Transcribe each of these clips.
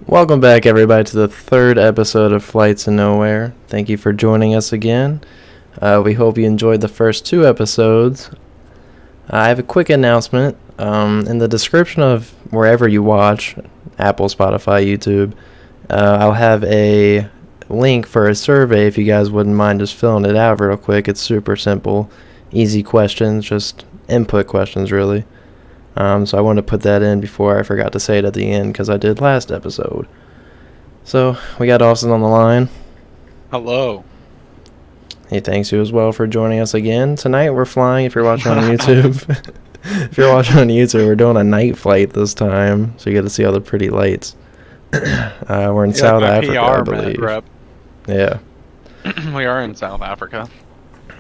Welcome back, everybody, to the third episode of Flights to Nowhere. Thank you for joining us again. We hope you enjoyed the first two episodes. I have a quick announcement. In the description of wherever you watch, Apple, Spotify, YouTube, I'll have a link for a survey if you guys wouldn't mind just filling it out real quick. It's super simple, easy questions, just input questions, really. So I wanted to put that in before I forgot to say it at the end because I did last episode. So we got Austin on the line. Hello. He thanks you as well for joining us again. Tonight we're flying if you're watching on YouTube. If you're watching on YouTube, we're doing a night flight this time, so you get to see all the pretty lights. We're in South Africa, I believe. Rep. Yeah. We are in South Africa.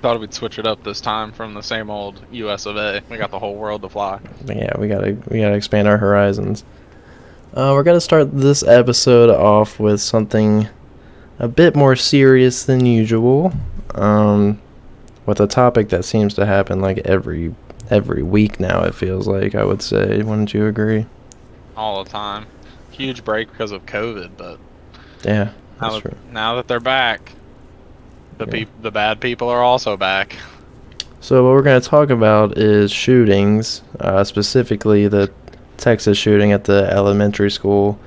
Thought we'd switch it up this time from the same old US of A. We got the whole world to fly. Yeah, we gotta expand our horizons. We're gonna start this episode off with something a bit more serious than usual. With a topic that seems to happen like every week now. It feels like, I would say. Wouldn't you agree? All the time. Huge break because of COVID, but yeah, that's true. Now that they're back. The bad people are also back. So what we're going to talk about is shootings, specifically the Texas shooting at the elementary school.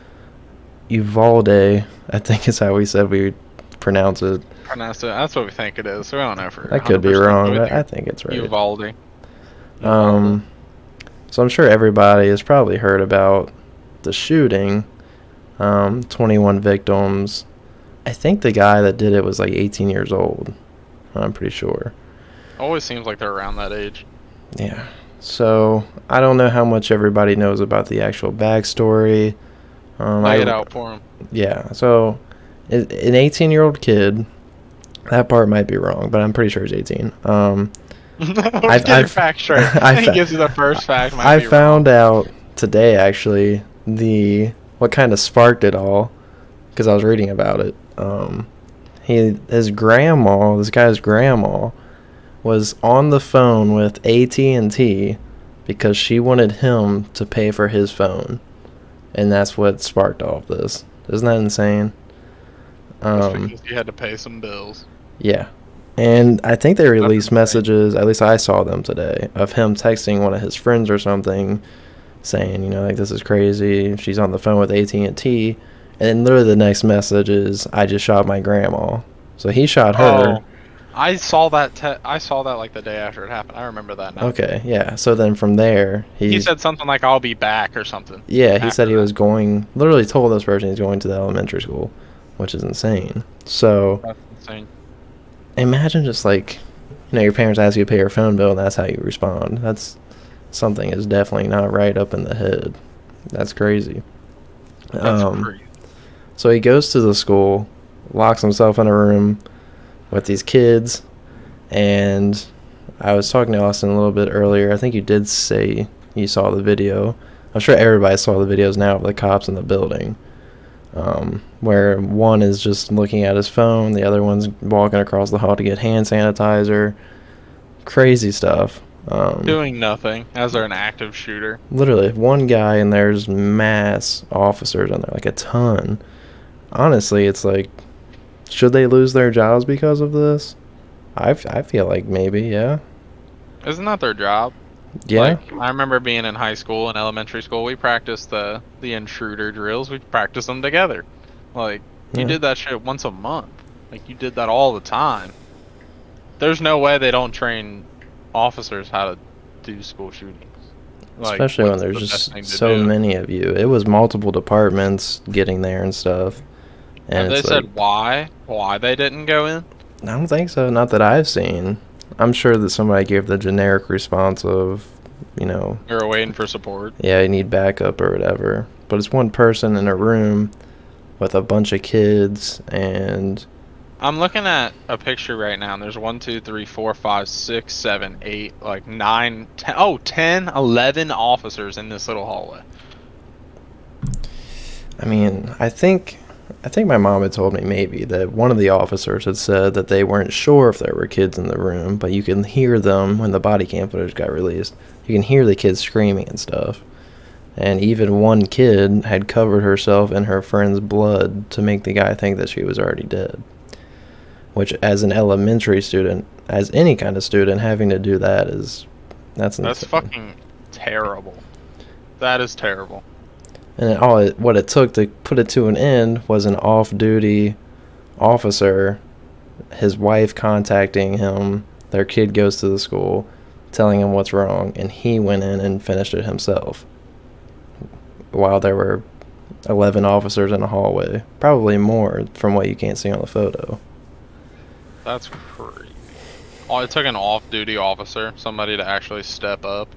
Uvalde, I think is how we said we pronounce it. That's what we think it is. We don't know for I could be wrong, but I think it's right. Uvalde. So I'm sure everybody has probably heard about the shooting. 21 victims. I think the guy that did it was like 18 years old. I'm pretty sure. Always seems like they're around that age. Yeah. So I don't know how much everybody knows about the actual backstory. Lay it out for him. Yeah. So an 18-year-old kid. That part might be wrong, but I'm pretty sure he's 18. Let's get your facts straight. I think gives you the first fact. I found out today actually what kind of sparked it all, because I was reading about it. This guy's grandma was on the phone with AT&T because she wanted him to pay for his phone, and that's what sparked all of this. Isn't that insane? That's because you had to pay some bills. Yeah, and I think they released messages, at least I saw them today, of him texting one of his friends or something, saying, like, this is crazy. She's on the phone with AT&T. And then literally the next message is, I just shot my grandma. So he shot her. Oh, I saw that. I saw that like the day after it happened. I remember that now. Okay, yeah. So then from there, he said something like, "I'll be back" or something. Yeah, he said he was going. Literally told this person he's going to the elementary school, which is insane. So that's insane. Imagine just like, your parents ask you to pay your phone bill, and that's how you respond. That's something is definitely not right up in the head. That's crazy. That's crazy. So he goes to the school, locks himself in a room with these kids, and I was talking to Austin a little bit earlier. I think you did say you saw the video. I'm sure everybody saw the videos now of the cops in the building, where one is just looking at his phone, the other one's walking across the hall to get hand sanitizer. Crazy stuff. Doing nothing as they're an active shooter. Literally, one guy and there's mass officers in there, like a ton. Honestly, it's like, should they lose their jobs because of this? I feel like maybe, yeah. Isn't that their job? Yeah. Like, I remember being in high school and elementary school, we practiced the intruder drills. We practiced them together. Like, you did that shit once a month. Like, you did that all the time. There's no way they don't train officers how to do school shootings. Like, especially when there's just so many of you. It was multiple departments getting there and stuff. And have they said why they didn't go in? I don't think so. Not that I've seen. I'm sure that somebody gave the generic response of, you're waiting for support. Yeah, you need backup or whatever. But it's one person in a room with a bunch of kids, and I'm looking at a picture right now, and there's 1, 2, 3, 4, 5, 6, 7, 8, like 9, 10, 10, 11 officers in this little hallway. I mean, I think my mom had told me maybe that one of the officers had said that they weren't sure if there were kids in the room, but you can hear them when the body cam footage got released. You can hear the kids screaming and stuff. And even one kid had covered herself in her friend's blood to make the guy think that she was already dead. Which, as an elementary student, as any kind of student, having to do that that's insane. That's fucking terrible. That is terrible. And what it took to put it to an end was an off-duty officer, his wife contacting him, their kid goes to the school, telling him what's wrong, and he went in and finished it himself. While there were 11 officers in a hallway. Probably more from what you can't see on the photo. That's crazy. Oh, it took an off-duty officer, somebody to actually step up,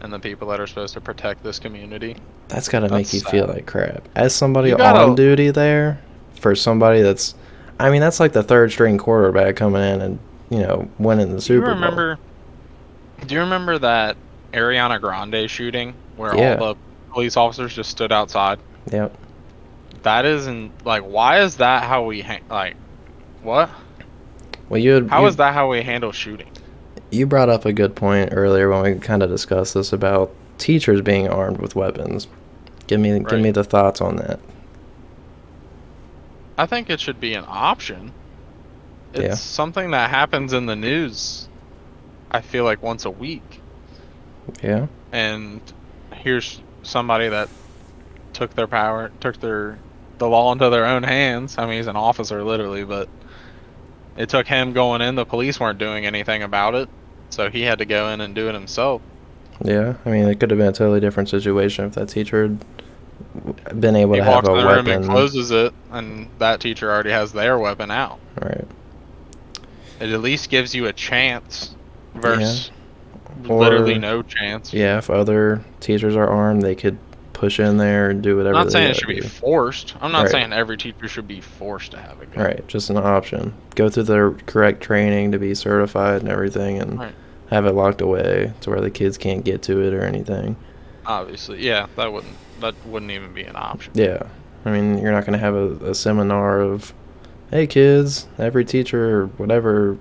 and the people that are supposed to protect this community. That's gotta make you sad. feel like crap. As somebody on duty there, for somebody that's... I mean, that's like the third-string quarterback coming in and, winning the Super Bowl. Do you remember that Ariana Grande shooting where all the police officers just stood outside? Yep. That isn't... Like, why is that how we... what? Well, How is that how we handle shooting? You brought up a good point earlier when we kind of discussed this about teachers being armed with weapons. Give me the thoughts on that. I think it should be an option. It's something that happens in the news, I feel like, once a week. Yeah. And here's somebody that took the law into their own hands. I mean, he's an officer, literally, but it took him going in. The police weren't doing anything about it, so he had to go in and do it himself. Yeah, I mean, it could have been a totally different situation if that teacher had been able to have a weapon. He walks in the room and closes it, and that teacher already has their weapon out. Right. It at least gives you a chance versus literally no chance. Yeah, if other teachers are armed, they could push in there and do whatever. I'm not saying it should be forced. I'm not saying every teacher should be forced to have a gun. Right, just an option. Go through the correct training to be certified and everything, and have it locked away to where the kids can't get to it or anything. Obviously, yeah, that wouldn't even be an option. Yeah, I mean, you're not going to have a seminar of, hey kids, every teacher or whatever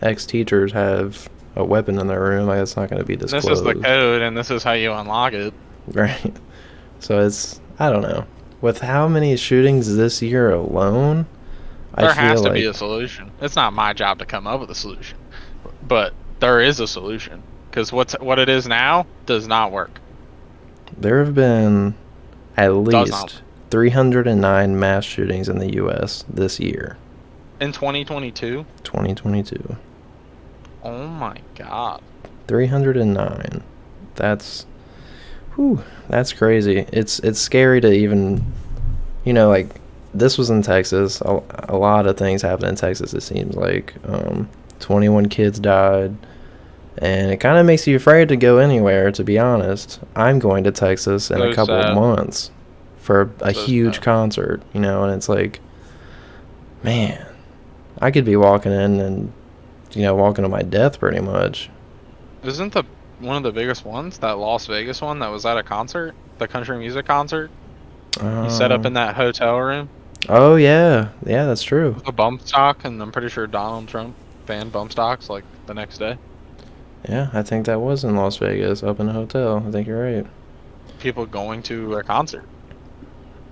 ex-teachers have a weapon in their room. Like, it's not going to be disclosed. This is the code, and this is how you unlock it. Right. So I don't know. With how many shootings this year alone, there has to be a solution. It's not my job to come up with a solution, but there is a solution, because what it is now does not work. There have been at least 309 mass shootings in the U.S. this year. In 2022? 2022. Oh my god. 309. That's crazy. It's scary to even, like, this was in Texas. A lot of things happened in Texas, it seems like. 21 kids died. And it kind of makes you afraid to go anywhere, to be honest. I'm going to Texas in a couple of months for a huge concert, and it's like, man, I could be walking in and, walking to my death pretty much. Isn't one of the biggest ones, that Las Vegas one that was at a concert, the country music concert? He set up in that hotel room. Oh, yeah. Yeah, that's true. A bump stock, and I'm pretty sure Donald Trump banned bump stocks, like, the next day. Yeah, I think that was in Las Vegas, up in a hotel. I think you're right. People going to a concert.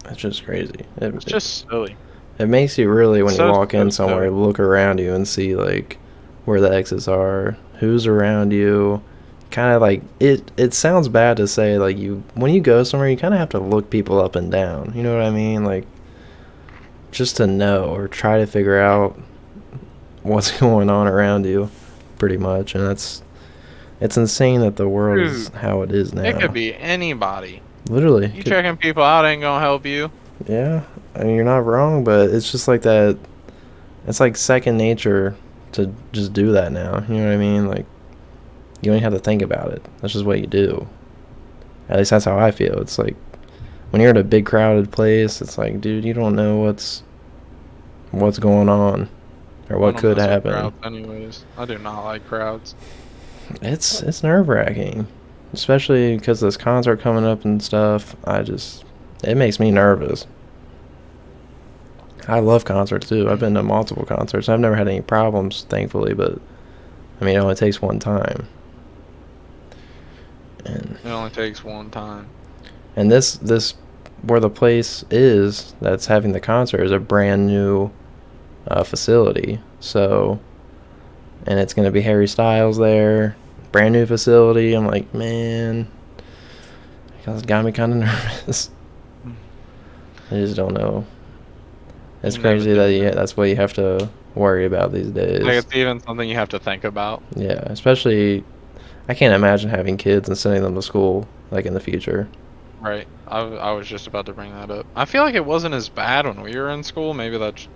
That's just crazy. It's just silly. It makes you really, when you walk in somewhere, look around you and see, like, where the exits are, who's around you. Kind of like, it sounds bad to say, like, when you go somewhere, you kind of have to look people up and down. You know what I mean? Like, just to know or try to figure out what's going on around you, pretty much. And it's insane that the world is how it is now. It could be anybody. Literally. You checking people out ain't gonna help you. Yeah, I mean, you're not wrong, but it's just like that. It's like second nature to just do that now. You know what I mean? Like, you don't even have to think about it. That's just what you do. At least that's how I feel. It's like, when you're at a big crowded place, it's like, dude, you don't know what's going on or what could happen. Crowds anyways, I do not like crowds. It's nerve-wracking, especially because this concert coming up and stuff. It makes me nervous. I love concerts too. I've been to multiple concerts. I've never had any problems, thankfully, but I mean, it only takes one time. And it only takes one time. And this where the place is that's having the concert is a brand new facility. So, and it's gonna be Harry Styles there, brand new facility. I'm like, man, it's got me kind of nervous. I just don't know. It's crazy that that's what you have to worry about these days. Like, it's even something you have to think about. Yeah, especially, I can't imagine having kids and sending them to school, like, in the future. Right. I was just about to bring that up. I feel like it wasn't as bad when we were in school. Maybe that's...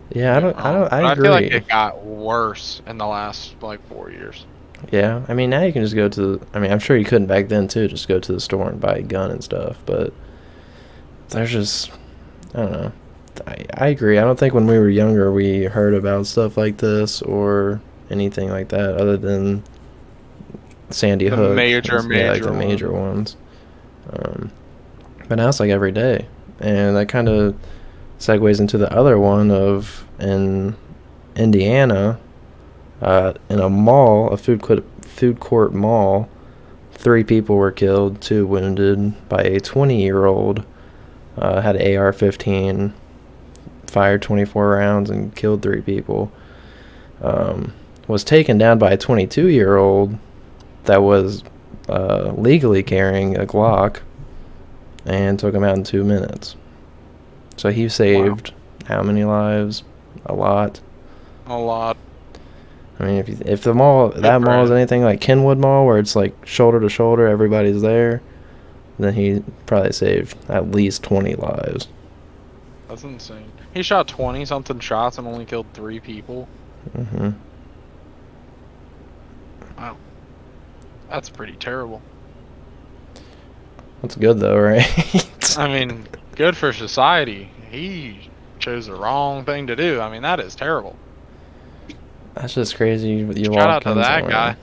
Yeah, I agree. feel like it got worse in the last, like, 4 years. Yeah, I mean, now you can just go to, I mean, I'm sure you couldn't back then, too, just go to the store and buy a gun and stuff, but there's just, I don't know. I agree. I don't think when we were younger we heard about stuff like this or anything like that other than Sandy Hook. The major ones. But now it's like every day. And that kind of segues into the other one of in Indiana, in a mall, a food court mall, 3 people were killed, 2 wounded by a 20-year-old. Had an AR-15, fired 24 rounds and killed 3 people. Was taken down by a 22-year-old that was legally carrying a Glock and took him out in 2 minutes. So he saved how many lives? A lot. A lot. I mean, if the mall is anything like Kenwood Mall, where it's like shoulder to shoulder, everybody's there, then he probably saved at least 20 lives. That's insane. He shot 20-something shots and only killed 3 people. Mm-hmm. Wow. That's pretty terrible. That's good, though, right? I mean, good for society. He chose the wrong thing to do. I mean, that is terrible. That's just crazy. You Shout out walk to that somewhere. guy.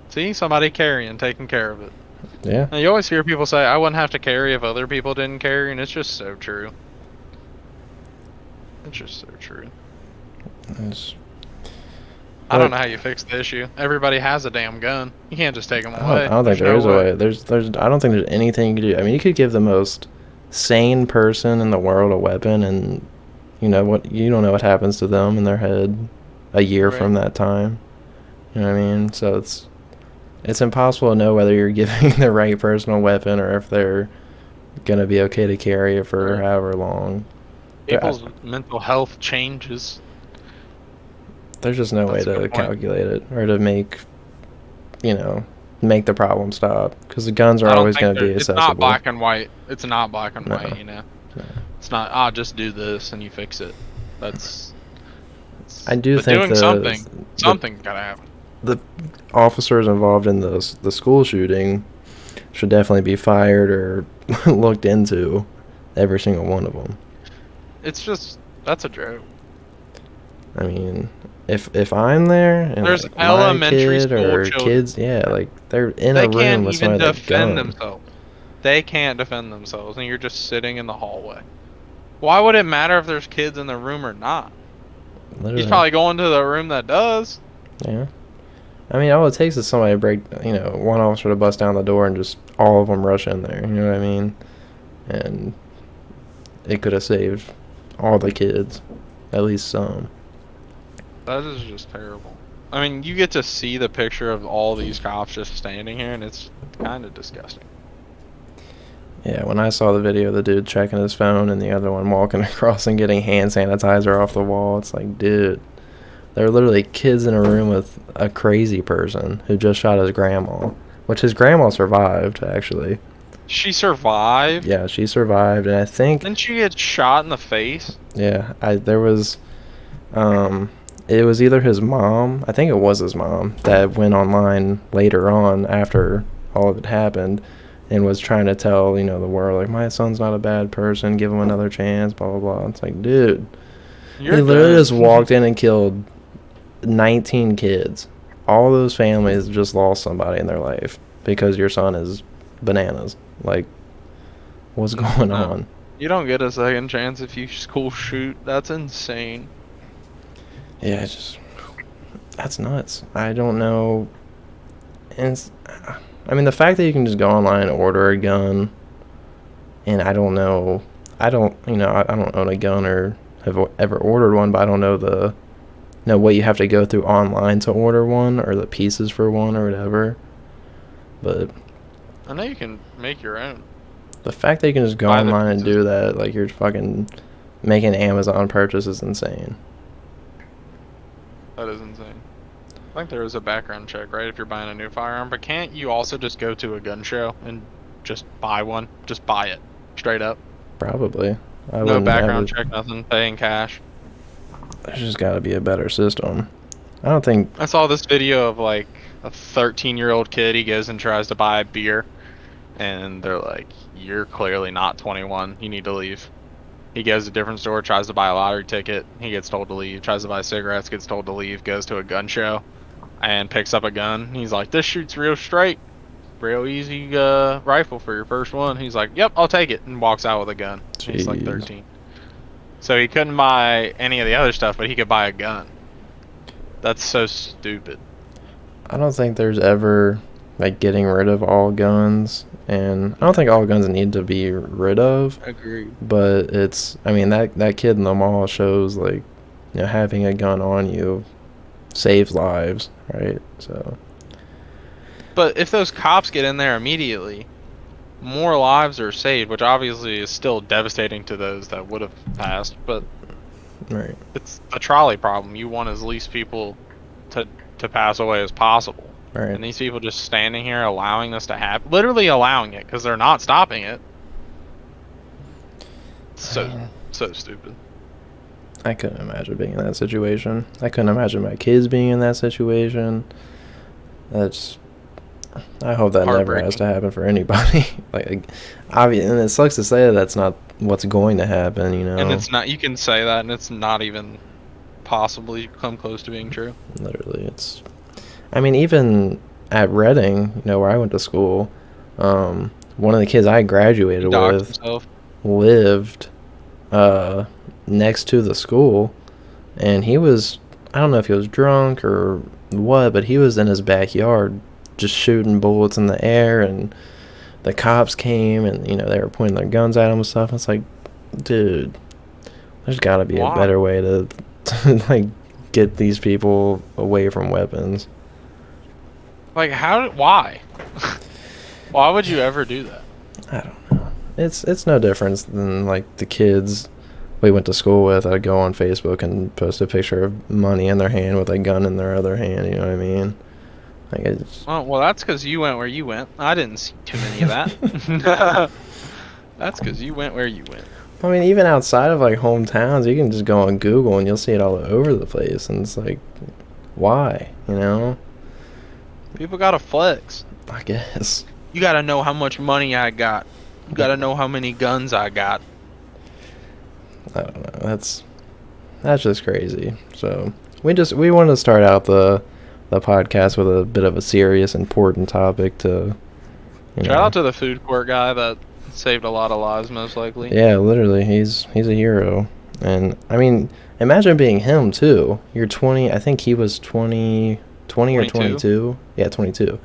See, somebody carrying, taking care of it. Yeah. And you always hear people say, I wouldn't have to carry if other people didn't carry, and it's just so true. It's just so true. I don't know how you fix the issue. Everybody has a damn gun. You can't just take them away. I don't think there is a way. I don't think there's anything you can do. I mean, you could give the most sane person in the world a weapon, and you don't know what happens to them in their head a year from that time. You know what I mean? So it's impossible to know whether you're giving the right person a weapon or if they're gonna be okay to carry it for however long. People's mental health changes. There's just no way to calculate it or to make the problem stop, because the guns are always going to be accessible. It's not black and white. It's not black and white, No. It's not, just do this and you fix it. I do think doing something gotta happen. The officers involved in the school shooting should definitely be fired or looked into, every single one of them. It's just, that's a joke. I mean, if I'm there and there's like elementary my kid school or children, kids, they're in a room with somebody with a gun. They can't even defend themselves. They can't defend themselves, and you're just sitting in the hallway. Why would it matter if there's kids in the room or not? Literally. He's probably going to the room that does. Yeah. I mean, all it takes is somebody to break, one officer to bust down the door and just all of them rush in there. You know what I mean? And it could have saved all the kids, at least some. That is just terrible. I mean, you get to see the picture of all these cops just standing here, and it's kind of disgusting. Yeah, when I saw the video of the dude checking his phone and the other one walking across and getting hand sanitizer off the wall, it's like, dude, there are literally kids in a room with a crazy person who just shot his grandma, which his grandma survived, actually. She survived? Yeah, she survived, and I think... Didn't she get shot in the face? Yeah, there was... it was either his mom, I think it was his mom, that went online later on after all of it happened and was trying to tell, the world, like, my son's not a bad person, give him another chance, blah, blah, blah. It's like, dude, he literally just walked in and killed 19 kids. All those families just lost somebody in their life because your son is bananas. Like, what's going on? You don't get a second chance if you school shoot. That's insane. Yeah, that's nuts. I don't know. And I mean, the fact that you can just go online and order a gun and I don't know. I don't own a gun or have ever ordered one, but I don't know what you have to go through online to order one or the pieces for one or whatever. But I know you can make your own. the fact that you can just go Buy the online and pieces. do that, like you're fucking making Amazon purchase, is insane. That is insane. I think there is a background check, right, if you're buying a new firearm, but can't you also just go to a gun show and just buy one? Just buy it, straight up. Probably. I No wouldn't have background it. check, nothing, paying cash. There's just got to be a better system. I don't think. I saw this video of like a 13-year-old kid, he goes and tries to buy a beer, and they're like, you're clearly not 21, you need to leave. He goes to a different store, tries to buy a lottery ticket, he gets told to leave, tries to buy cigarettes, gets told to leave, goes to a gun show, and picks up a gun. He's like, this shoots real straight, real easy rifle for your first one. He's like, yep, I'll take it, and walks out with a gun. He's like Jeez. 13. So he couldn't buy any of the other stuff, but he could buy a gun. That's so stupid. I don't think there's ever like getting rid of all guns, and I don't think all guns need to be rid of. Agreed. But it's, I mean, that kid in the mall shows like, having a gun on you saves lives, right? So But if those cops get in there immediately, more lives are saved, which obviously is still devastating to those that would have passed. But right, it's a trolley problem. You want as least people to pass away as possible. right. And these people just standing here allowing this to happen, literally allowing it, because they're not stopping it. So stupid. I couldn't imagine being in that situation. I couldn't imagine my kids being in that situation. That's. I hope that never has to happen for anybody. Like, obvious, and it sucks to say that that's not what's going to happen. And it's not. You can say that, and it's not even possibly come close to being true. Literally, it's. I mean, even at Reading, where I went to school, one of the kids I graduated with Himself. lived next to the school, and he was, I don't know if he was drunk or what, but he was in his backyard just shooting bullets in the air, and the cops came, and they were pointing their guns at him and stuff. It's like, dude, there's got to be a better way to like get these people away from weapons. Like, why? Why would you ever do that? I don't know. It's no difference than like the kids we went to school with. I'd go on Facebook and post a picture of money in their hand with a gun in their other hand. You know what I mean? Like, it's. Oh, well, that's because you went where you went. I didn't see too many of that. That's because you went where you went. I mean, even outside of like hometowns, you can just go on Google and you'll see it all over the place, and it's like, why? People gotta flex. I guess. You gotta know how much money I got. You gotta know how many guns I got. I don't know. That's just crazy. So we wanted to start out the podcast with a bit of a serious, important topic to. Shout out to the food court guy that saved a lot of lives, most likely. Yeah, literally, he's a hero, and I mean, imagine being him too. You're 20. I think he was 20 or 22. Yeah, 22.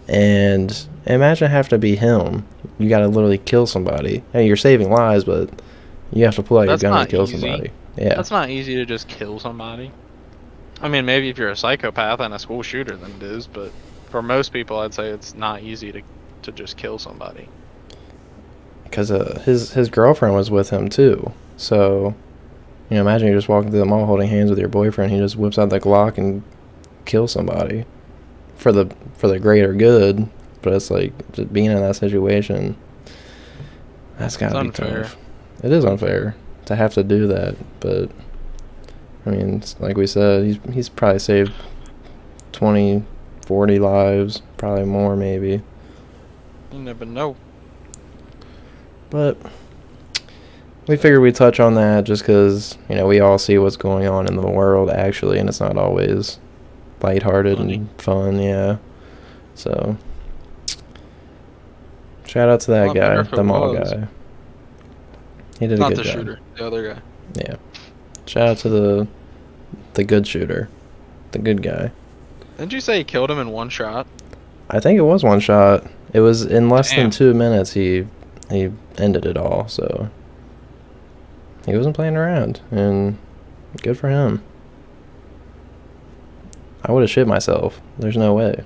And imagine having to be him. You got to literally kill somebody. I mean, you're saving lives, but you have to pull out your gun and kill somebody. Yeah, that's not easy to just kill somebody. I mean, maybe if you're a psychopath and a school shooter, then it is. But for most people, I'd say it's not easy to just kill somebody. Because his girlfriend was with him too. So, imagine you're just walking through the mall holding hands with your boyfriend. He just whips out the Glock and kills somebody for the greater good. But it's like, just being in that situation, that's gotta be tough. It is unfair to have to do that, but I mean, like we said, he's probably saved 20, 40 lives, probably more maybe. You never know. But we figured we'd touch on that just because, we all see what's going on in the world, actually, and it's not always lighthearted and fun, yeah. So, shout out to that guy, the mall guy. He did a good job. Not the shooter, the other guy. Yeah. Shout out to the good shooter, the good guy. Didn't you say he killed him in one shot? I think it was one shot. It was in less than 2 minutes. He he ended it all. So he wasn't playing around, and good for him. I would have shit myself. There's no way.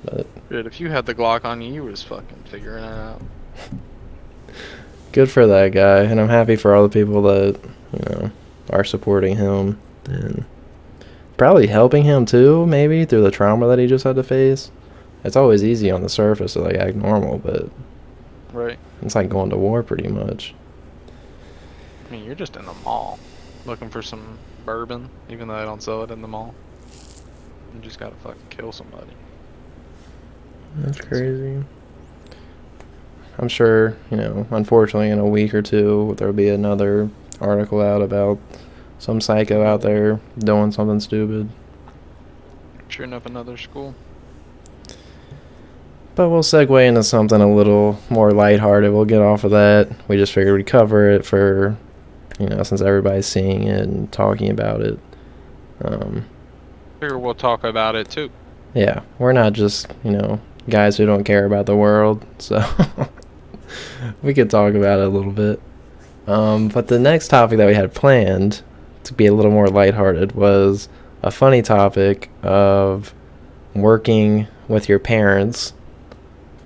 But Dude, if you had the Glock on you, you was fucking figuring it out. good for that guy, and I'm happy for all the people that, are supporting him and probably helping him too, maybe through the trauma that he just had to face. It's always easy on the surface to like act normal, but Right. it's like going to war pretty much. I mean, you're just in the mall looking for some bourbon, even though they don't sell it in the mall. You just gotta fucking kill somebody. That's crazy. I'm sure, unfortunately in a week or two there'll be another article out about some psycho out there doing something stupid. Shooting up another school. But we'll segue into something a little more lighthearted. We'll get off of that. We just figured we'd cover it for, since everybody's seeing it and talking about it. Figure we'll talk about it too. Yeah, we're not just, guys who don't care about the world. So we could talk about it a little bit. But the next topic that we had planned to be a little more lighthearted was a funny topic of working with your parents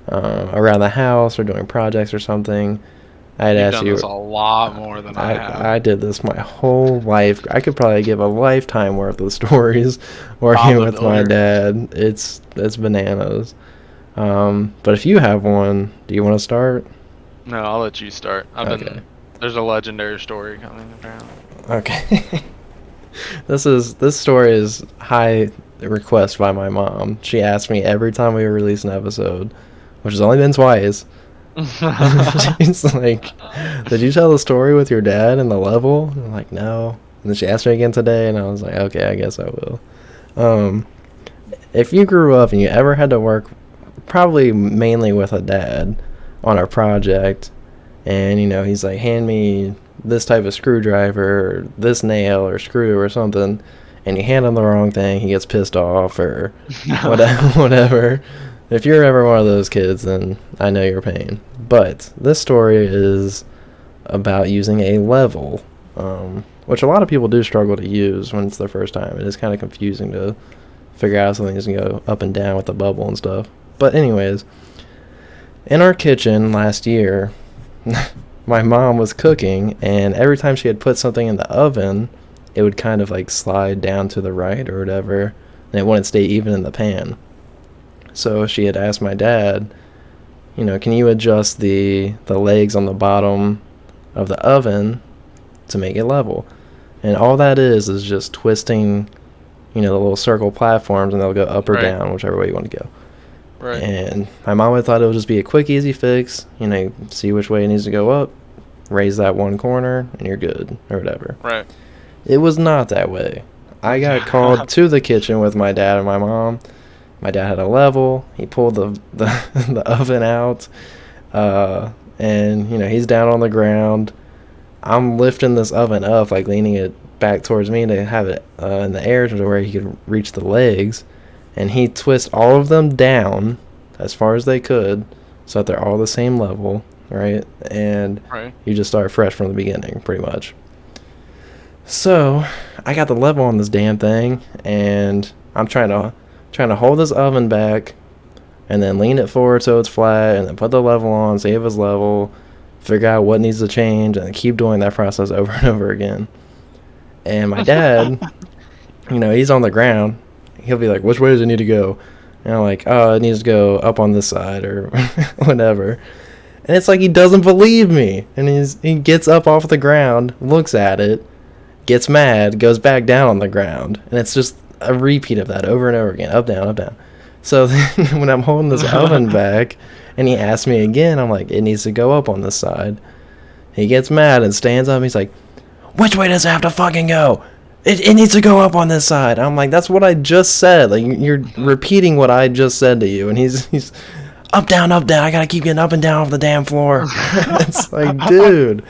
around the house or doing projects or something. I'd You've ask done you. this a lot more than I have. I did this my whole life. I could probably give a lifetime worth of stories working I'm the with my builder. dad. It's bananas. But if you have one, do you want to start? No, I'll let you start. Okay. There's a legendary story coming apparently. Okay. This story is high request by my mom. She asked me every time we release an episode, which has only been twice. She's like, "Did you tell the story with your dad and the level?" And I'm like, "No." And then she asked me again today, and I was like, "Okay, I guess I will." If you grew up and you ever had to work, probably mainly with a dad, on a project, and he's like, "Hand me this type of screwdriver, or this nail or screw or something," and you hand him the wrong thing, he gets pissed off or whatever. If you're ever one of those kids, then I know your pain. But this story is about using a level, which a lot of people do struggle to use when it's their first time. It is kind of confusing to figure out something that's going to go up and down with the bubble and stuff. But anyways, in our kitchen last year, my mom was cooking, and every time she had put something in the oven, it would kind of like slide down to the right or whatever, and it wouldn't stay even in the pan. So she had asked my dad, can you adjust the legs on the bottom of the oven to make it level? And all that is just twisting, the little circle platforms, and they'll go up or Right. down, whichever way you want to go. Right. And my mom had thought it would just be a quick, easy fix. See which way it needs to go up, raise that one corner, and you're good, or whatever. Right. It was not that way. I got called to the kitchen with my dad and my mom. My dad had a level. He pulled the oven out, and he's down on the ground. I'm lifting this oven up, like leaning it back towards me to have it in the air to where he could reach the legs, and he twists all of them down as far as they could, so that they're all the same level, right? And Right. you just start fresh from the beginning, pretty much. So I got the level on this damn thing, and I'm trying to hold this oven back and then lean it forward so it's flat, and then put the level on, see if it's level, figure out what needs to change, and keep doing that process over and over again. And my dad, he's on the ground. He'll be like, "Which way does it need to go?" And I'm like, "Oh, it needs to go up on this side," or whatever. And it's like he doesn't believe me. And he gets up off the ground, looks at it, gets mad, goes back down on the ground. And it's just a repeat of that over and over again, up, down, up, down. So then when I'm holding this oven back and he asks me again, I'm like, "It needs to go up on this side." He gets mad and stands up. He's like, "Which way does it have to fucking go? It needs to go up on this side." I'm like, "That's what I just said. Like, you're repeating what I just said to you." And he's up, down, up, down. I gotta keep getting up and down off the damn floor. It's like, dude.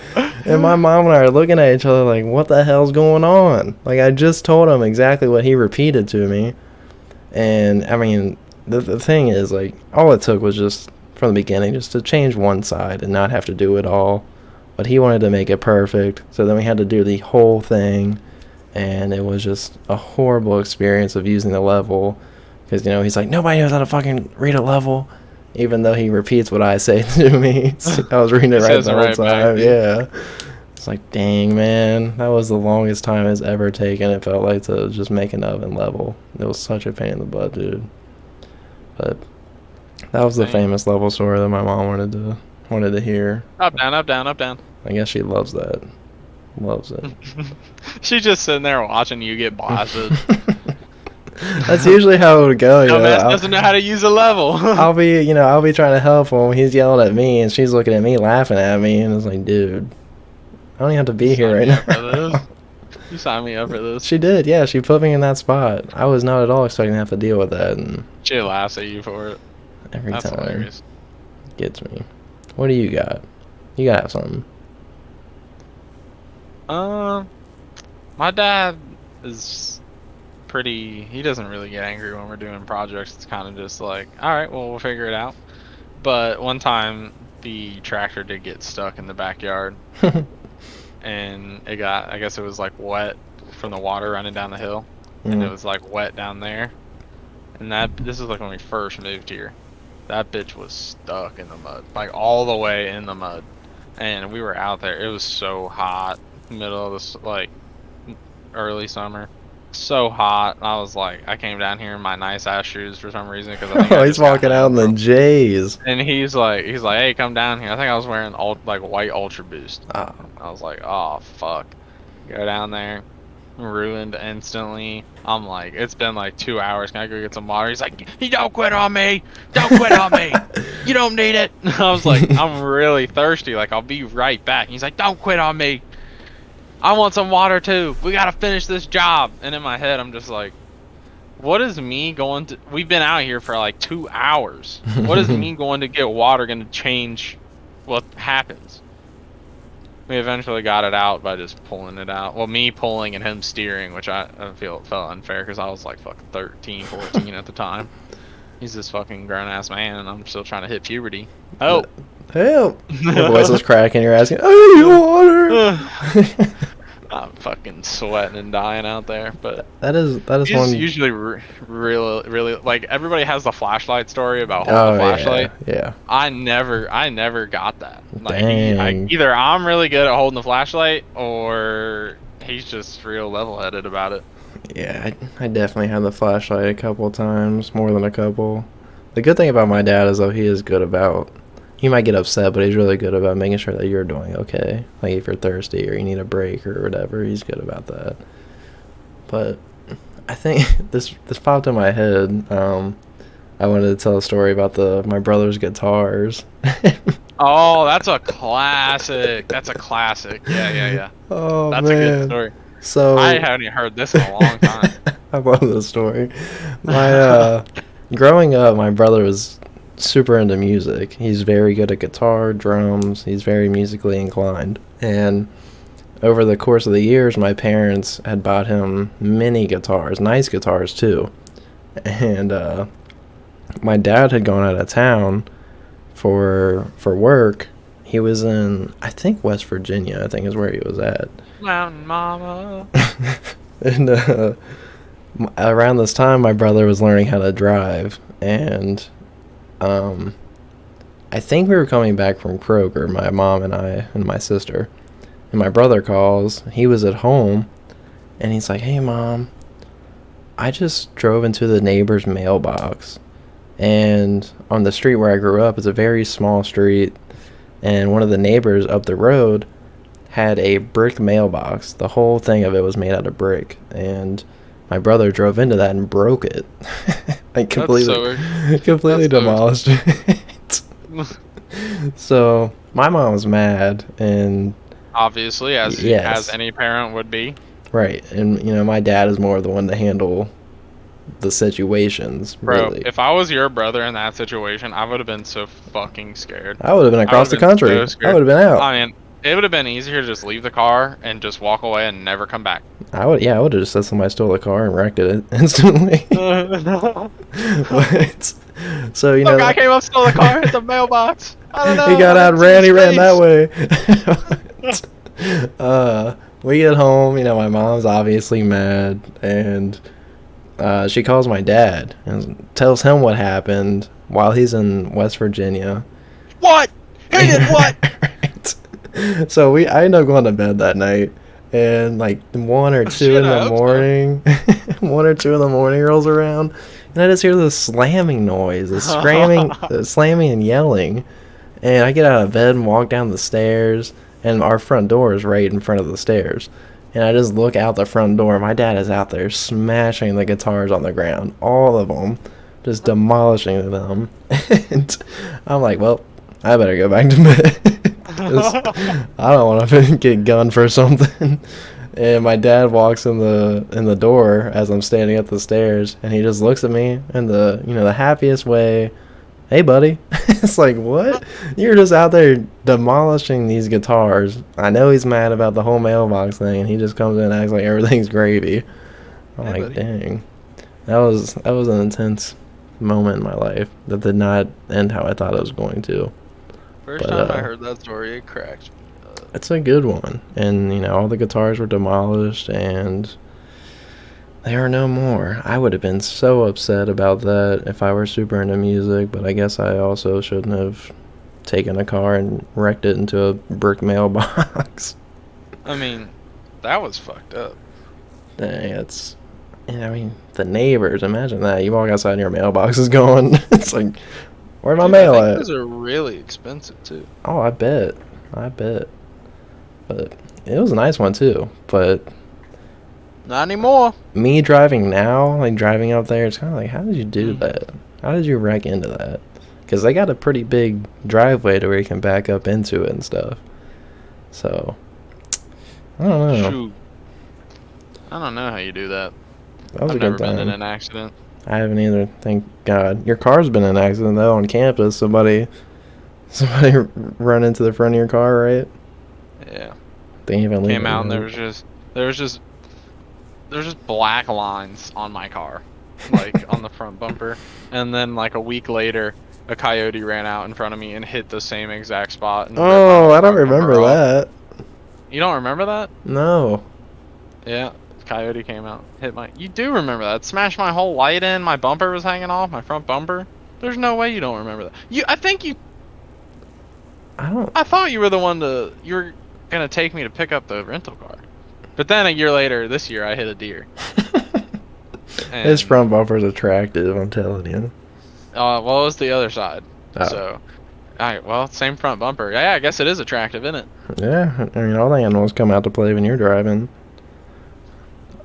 And my mom and I are looking at each other like, what the hell's going on? Like, I just told him exactly what he repeated to me. And, I mean, the thing is, like, all it took was just from the beginning, just to change one side and not have to do it all. But he wanted to make it perfect, so then we had to do the whole thing, and it was just a horrible experience of using the level, because, you know, he's like, nobody knows how to fucking read a level, even though he repeats what I say to me. I was reading it right the whole time. Yeah. It's like, dang, man, that was the longest time it's ever taken. It felt like to just make an oven level. It was such a pain in the butt, dude. But that was the famous level story that my mom wanted to hear. Up, down, up, down, up, down. I guess she loves that. Loves it. She's just sitting there watching you get blasted. That's usually how it would go. You know, doesn't know how to use a level. I'll be trying to help him. He's yelling at me, and she's looking at me, laughing at me, and it's like, dude, I don't even have to be here right now. You signed me up for this. She did, yeah. She put me in that spot. I was not at all expecting to have to deal with that. And she laughs at you for it. Every That's time. Hilarious. Gets me. What do you got? You gotta have something. My dad is he doesn't really get angry when we're doing projects. It's kind of just like, all right, well, we'll figure it out. But one time the tractor did get stuck in the backyard and I guess it was like wet from the water running down the hill, and it was like wet down there. And this is like when we first moved here. That bitch was stuck in the mud, like all the way in the mud. And we were out there. It was so hot, middle of this, like early summer. So hot. I was like, I came down here in my nice ass shoes for some reason because I think he's walking out in the J's. And he's like, hey, come down here. I think I was wearing like white Ultra Boost. Oh. I was like, oh fuck. Go down there, ruined instantly. I'm like, it's been like 2 hours. Can I go get some water? He's like, you don't quit on me. Don't quit on me. You don't need it. I was like, I'm really thirsty. Like, I'll be right back. He's like, don't quit on me. I want some water too. We gotta finish this job. And in my head, I'm just like, what is me going to... We've been out here for like 2 hours. What is me going to get water going to change what happens? We eventually got it out by just pulling it out. Well, me pulling and him steering, which I feel felt unfair because I was like fucking 13, 14 at the time. He's this fucking grown-ass man, and I'm still trying to hit puberty. Oh! Help! Your voice was cracking. You're asking, I need water! I'm fucking sweating and dying out there, but that is one. Usually really like everybody has the flashlight story about holding the flashlight. Yeah. I never got that. Like Dang. I'm really good at holding the flashlight, or he's just real level-headed about it. Yeah, I definitely had the flashlight a couple times, more than a couple. The good thing about my dad is though he is good about. He might get upset, but he's really good about making sure that you're doing okay. Like if you're thirsty or you need a break or whatever, he's good about that. But I think this popped in my head. I wanted to tell a story about my brother's guitars. Oh, that's a classic. That's a classic. Yeah. Oh, that's man. a good story. So I haven't heard this in a long time. I love this story. My growing up, my brother was super into music. He's very good at guitar, drums. He's very musically inclined. And over the course of the years, my parents had bought him many guitars, nice guitars too. And my dad had gone out of town for work. He was in, I think, West Virginia, I think is where he was at. Mountain Mama. And around this time, my brother was learning how to drive. And I think we were coming back from Kroger, my mom and I and my sister. And my brother calls. He was at home. And he's like, hey, Mom, I just drove into the neighbor's mailbox. And on the street where I grew up, it's a very small street. And one of the neighbors up the road had a brick mailbox. The whole thing of it was made out of brick. And my brother drove into that and broke it. Like completely demolished it. So my mom was mad, and obviously, as any parent would be. Right, and my dad is more of the one to handle the situations. Bro, really. If I was your brother in that situation, I would have been so fucking scared. I would have been across the country. So I would have been out. I mean, it would have been easier to just leave the car and just walk away and never come back. I would have just said somebody stole the car and wrecked it instantly. But So Some guy came up, stole the car, hit the mailbox. I don't know. he got out, ran. He ran that face. way. We get home. My mom's obviously mad, and she calls my dad and tells him what happened while he's in West Virginia. What? He did what? Right. So I end up going to bed that night, and like 1 or 2 in the morning, 1 or 2 in the morning rolls around, and I just hear this slamming noise, this screaming, slamming and yelling, and I get out of bed and walk down the stairs, and our front door is right in front of the stairs. And I just look out the front door. My dad is out there smashing the guitars on the ground. All of them. Just demolishing them. And I'm like, well, I better go back to bed. I don't want to get gunned for something. And my dad walks in the door as I'm standing up the stairs. And he just looks at me in the happiest way. Hey, buddy. It's like, what? You're just out there demolishing these guitars. I know he's mad about the whole mailbox thing, and he just comes in and acts like everything's gravy. I'm like, buddy. Dang. That was an intense moment in my life that did not end how I thought it was going to. First time I heard that story, it cracked. It's a good one. And, all the guitars were demolished, and they are no more. I would have been so upset about that if I were super into music, but I guess I also shouldn't have taken a car and wrecked it into a brick mailbox. I mean, that was fucked up. Dang, the neighbors, imagine that. You walk outside and your mailbox is going. It's like, where's my mail at? Those are really expensive, too. Oh, I bet. But it was a nice one, too. But not anymore. Me driving now, like driving up there, it's kind of like, how did you do that? How did you wreck into that? Because they got a pretty big driveway to where you can back up into it and stuff. So, I don't know. Shoot. I don't know how you do that. That was I've a good never been in time. an accident. I haven't either, thank God. Your car's been in an accident, though, on campus. Somebody run into the front of your car, right? Yeah. They even came out and there was just black lines on my car, like on the front bumper. And then like a week later, a coyote ran out in front of me and hit the same exact spot. And oh, I don't remember that. You don't remember that? No. Yeah, coyote came out, hit my. You do remember that? Smashed my whole light in. My bumper was hanging off, my front bumper. There's no way you don't remember that. I thought you were the one you were gonna take me to pick up the rental car. But then a year later, this year, I hit a deer. His front bumper's attractive, I'm telling you. Well, it was the other side. Oh. So, alright, well, same front bumper. Yeah, I guess it is attractive, isn't it? Yeah, I mean, all the animals come out to play when you're driving.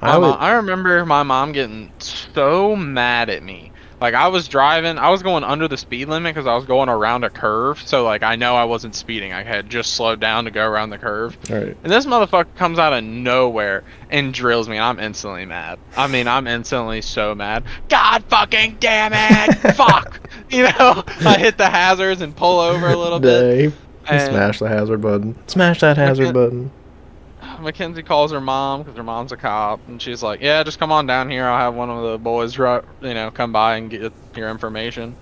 I remember my mom getting so mad at me. Like, I was driving, I was going under the speed limit because I was going around a curve. So, like, I know I wasn't speeding. I had just slowed down to go around the curve. Right. And this motherfucker comes out of nowhere and drills me. And I'm instantly mad. I mean, I'm instantly so mad. God fucking damn it! Fuck! I hit the hazards and pull over a little bit. Smash the hazard button. Smash that hazard button. Mackenzie calls her mom because her mom's a cop, and she's like, "Yeah, just come on down here. I'll have one of the boys, come by and get your information."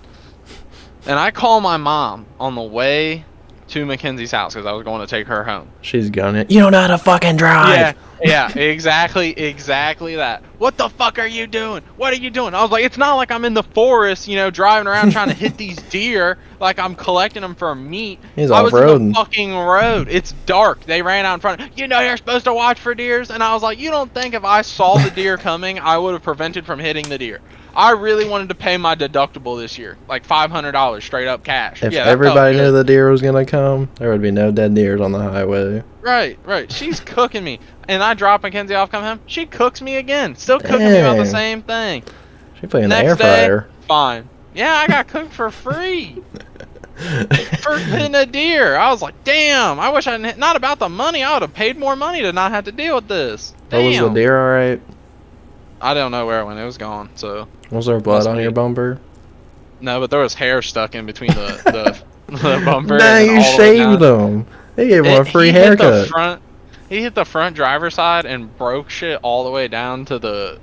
And I call my mom on the way to Mackenzie's house because I was going to take her home. She's gunning. You don't know how to fucking drive. Yeah, exactly that. What the fuck are you doing? What are you doing? I was like, it's not like I'm in the forest, driving around trying to hit these deer like I'm collecting them for meat. I was in the fucking road. It's dark. They ran out in front. You're supposed to watch for deers. And I was like, you don't think if I saw the deer coming, I would have prevented from hitting the deer? I really wanted to pay my deductible this year, like $500 straight up cash. If everybody knew the deer was gonna come, there would be no dead deers on the highway. Right. She's cooking me, and I drop Mackenzie off, come home. She cooks me again, still cooking me about the same thing. She put in the air fryer. Fine. Yeah, I got cooked for free for hitting a deer. I was like, damn. I wish I didn't. Not about the money. I would have paid more money to not have to deal with this. Damn. Was the deer all right? I don't know where it went. It was gone. So. Was there blood on your bumper? No, but there was hair stuck in between the bumper. Nah, you shaved them. They gave him a free haircut. He hit the front driver's side and broke shit all the way down to the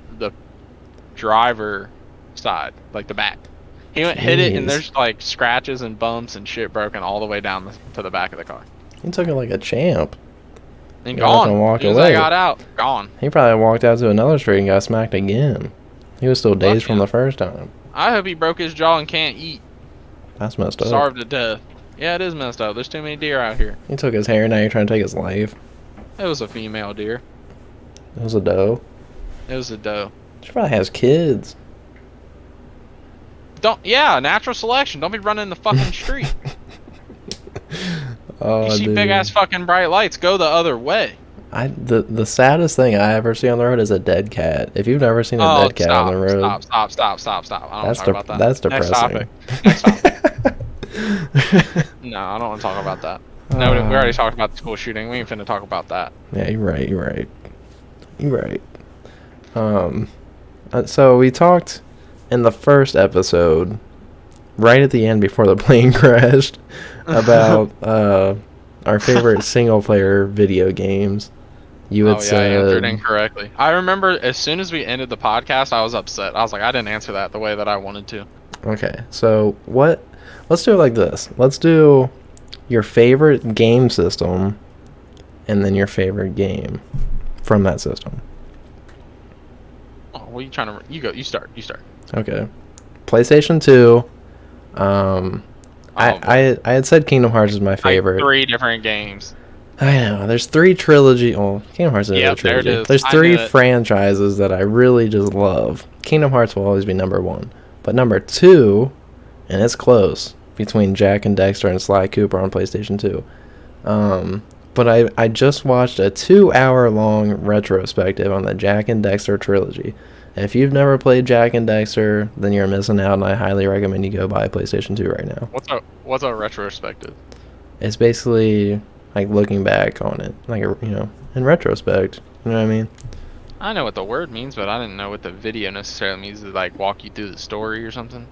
driver side, like the back. He hit it, and Jeez. there's like scratches and bumps and shit broken all the way down to the back of the car. He took it like a champ. And Got up and gone. walked As soon as I away. got out, gone. He probably walked out to another street and got smacked again. He was still dazed from the first time. I hope he broke his jaw and can't eat. That's messed up. Starved to death. Yeah, it is messed up. There's too many deer out here. He took his hair, now you're trying to take his life. It was a female deer. It was a doe. It was a doe. She probably has kids. Natural selection. Don't be running in the fucking street. Oh, You see dude. big ass fucking bright lights, go the other way. The saddest thing I ever see on the road is a dead cat. If you've never seen a dead cat on the road, Stop. I don't want to talk about that. That's depressing. Next topic. No, I don't want to talk about that. No, we already talked about the school shooting. We ain't finna talk about that. Yeah, you're right. So we talked in the first episode, right at the end before the plane crashed, about our favorite single player video games. You had said, I answered incorrectly. I remember as soon as we ended the podcast, I was upset. I was like, I didn't answer that the way that I wanted to. Okay, so let's do it like this. Let's do your favorite game system and then your favorite game from that system. Oh, what are you trying to... You start. Okay. PlayStation 2. I had said Kingdom Hearts is my favorite. Like 3 different games. I know. There's 3 trilogy. Oh, Kingdom Hearts is a trilogy. There it is. There's I 3 knew it. franchises that I really just love. Kingdom Hearts will always be number 1. But number 2, and it's close, between Jack and Dexter and Sly Cooper on PlayStation 2. But I just watched a 2-hour-long retrospective on the Jack and Dexter trilogy. And if you've never played Jack and Dexter, then you're missing out, and I highly recommend you go buy a PlayStation 2 right now. What's a retrospective? It's basically like looking back on it, like, in retrospect. You know what I mean? I know what the word means, but I didn't know what the video necessarily means, to like walk you through the story or something.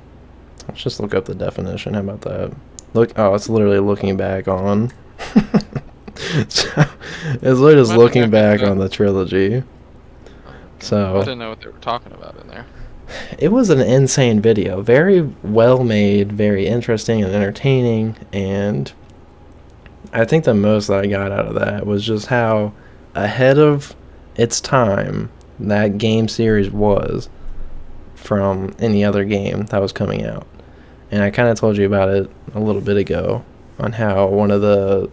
Let's just look up the definition. How about that? It's literally looking back on. So, it's literally just looking back on the trilogy. So I didn't know what they were talking about in there. It was an insane video. Very well made, very interesting and entertaining, and I think the most that I got out of that was just how ahead of its time that game series was from any other game that was coming out. And I kind of told you about it a little bit ago on how one of the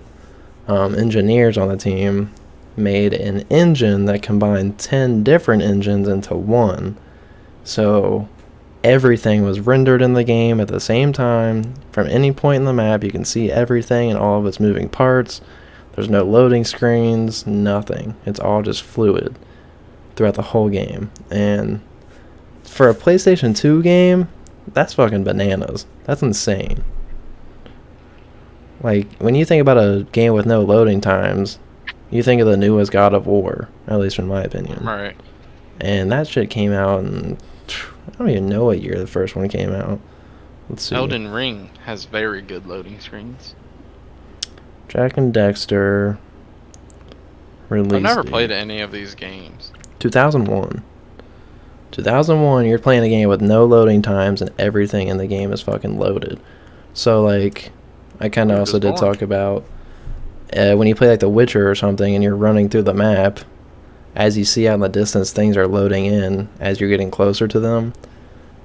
engineers on the team made an engine that combined 10 different engines into one. So everything was rendered in the game at the same time. From any point in the map, you can see everything and all of its moving parts. There's no loading screens, nothing. It's all just fluid throughout the whole game. And for a PlayStation 2 game, that's fucking bananas. That's insane. Like, when you think about a game with no loading times, you think of the newest God of War, at least in my opinion. Right. And that shit came out in, I don't even know what year the first one came out. Let's see. Elden Ring has very good loading screens. Jack and Dexter released. I've never played any of these games. 2001. 2001, you're playing a game with no loading times and everything in the game is fucking loaded. So, like, I kind of also did talk about when you play, like, The Witcher or something and you're running through the map, as you see out in the distance, things are loading in as you're getting closer to them.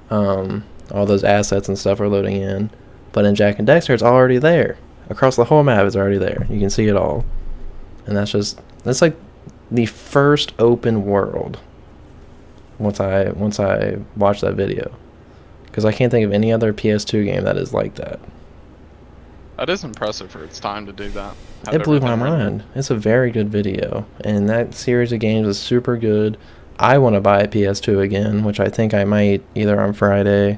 All those assets and stuff are loading in. But in Jack and Dexter, it's already there. Across the whole map, it's already there. You can see it all. And that's like the first open world once I watched that video. Because I can't think of any other PS2 game that is like that. That is impressive for its time to do that. It blew my mind. It's a very good video. And that series of games is super good. I want to buy a PS2 again, which I think I might either on Friday